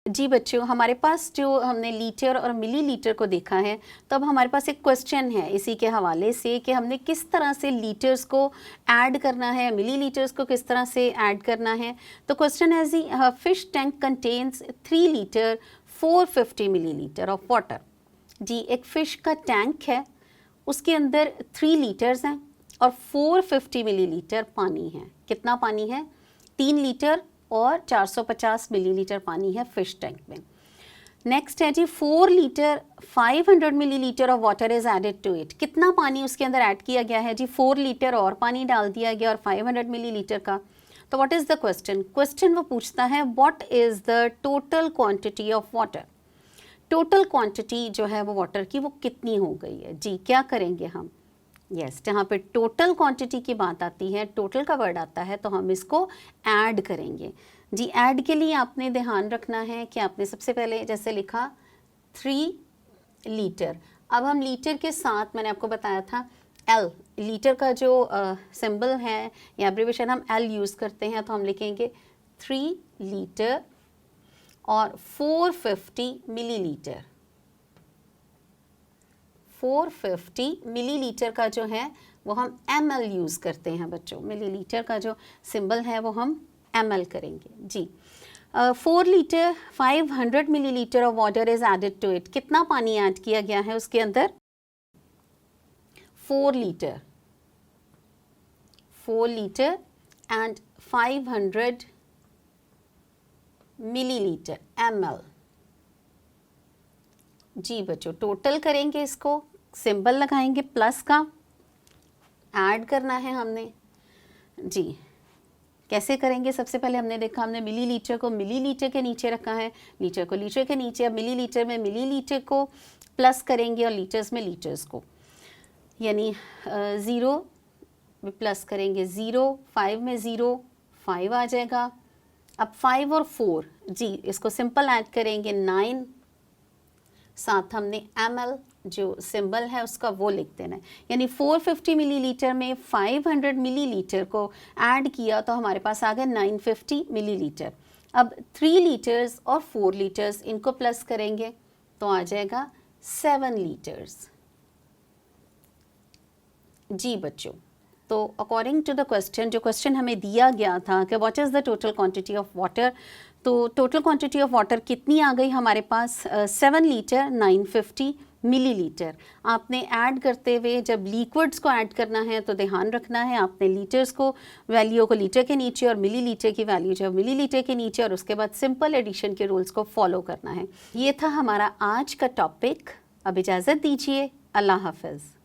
जी बच्चों, हमारे पास जो हमने लीटर और मिलीलीटर को देखा है, तो अब हमारे पास एक क्वेश्चन है इसी के हवाले से कि हमने किस तरह से लीटर्स को ऐड करना है, मिलीलीटर्स को किस तरह से ऐड करना है। तो क्वेश्चन है जी, fish tank contains 3 litre 450 millilitre of water. जी, एक फ़िश का टैंक है, उसके अंदर 3 लीटर्स हैं और 450 मिलीलीटर पानी है। कितना पानी है? 3 लीटर और 450 मिलीलीटर पानी है फ़िश टैंक में। नेक्स्ट है जी, 4 litre 500 millilitre of water is added to it. कितना पानी उसके अंदर ऐड किया गया है जी? 4 लीटर और पानी डाल दिया गया और 500 मिलीलीटर का। तो what is the question? Question वो पूछता है what is the total quantity of water. Total quantity जो है वो वाटर की वो कितनी हो गई है। जी, क्या करेंगे हम? यस, जहाँ पे टोटल क्वांटिटी की बात आती है, टोटल का वर्ड आता है, तो हम इसको ऐड करेंगे। जी, ऐड के लिए आपने ध्यान रखना है कि आपने सबसे पहले जैसे लिखा 3 लीटर। अब हम लीटर के साथ मैंने आपको बताया था एल, लीटर का जो सिंबल है या एब्रिविएशन हम एल यूज़ करते हैं, तो हम लिखेंगे 3 लीटर और 450 मिलीलीटर। 450 मिलीलीटर का जो है वो हम ml यूज़ करते हैं बच्चों। मिलीलीटर का जो सिंबल है वो हम ml करेंगे। जी, 4 litre 500 millilitre of water is added to it. कितना पानी ऐड किया गया है उसके अंदर? 4 लीटर एंड 500 मिलीलीटर ml। जी बच्चों, टोटल करेंगे, इसको सिंबल लगाएंगे प्लस का, ऐड करना है हमने। जी, कैसे करेंगे? सबसे पहले हमने देखा, हमने मिलीलीटर को मिलीलीटर के नीचे रखा है, लीटर को लीटर के नीचे। अब मिलीलीटर में मिलीलीटर को प्लस करेंगे और लीटर्स में लीटर्स को, यानी 0 में प्लस करेंगे 0, 5 में 0, 5 आ जाएगा। अब 5 और 4, जी इसको सिंपल ऐड करेंगे 9, साथ हमने ml जो सिंबल है उसका वो लिख देना है। यानी 450 मिलीलीटर में 500 मिलीलीटर को ऐड किया तो हमारे पास आ गया 950 मिलीलीटर। अब 3 लीटर्स और 4 लीटर्स इनको प्लस करेंगे तो आ जाएगा 7 लीटर्स। जी बच्चों, तो अकॉर्डिंग टू द क्वेश्चन, जो क्वेश्चन हमें दिया गया था कि what is the total quantity of water, तो टोटल क्वांटिटी ऑफ वाटर कितनी आ गई हमारे पास? 7 लीटर 950 मिलीलीटर। आपने ऐड करते हुए जब लिक्विड्स को ऐड करना है तो ध्यान रखना है, आपने लीटर्स को वैल्यू को लीटर के नीचे और मिलीलीटर की वैल्यू जो मिलीलीटर के नीचे, और उसके बाद सिंपल एडिशन के रूल्स को फॉलो करना है। ये था हमारा आज का टॉपिक। अब इजाज़त दीजिए, अल्लाह हाफ़िज़।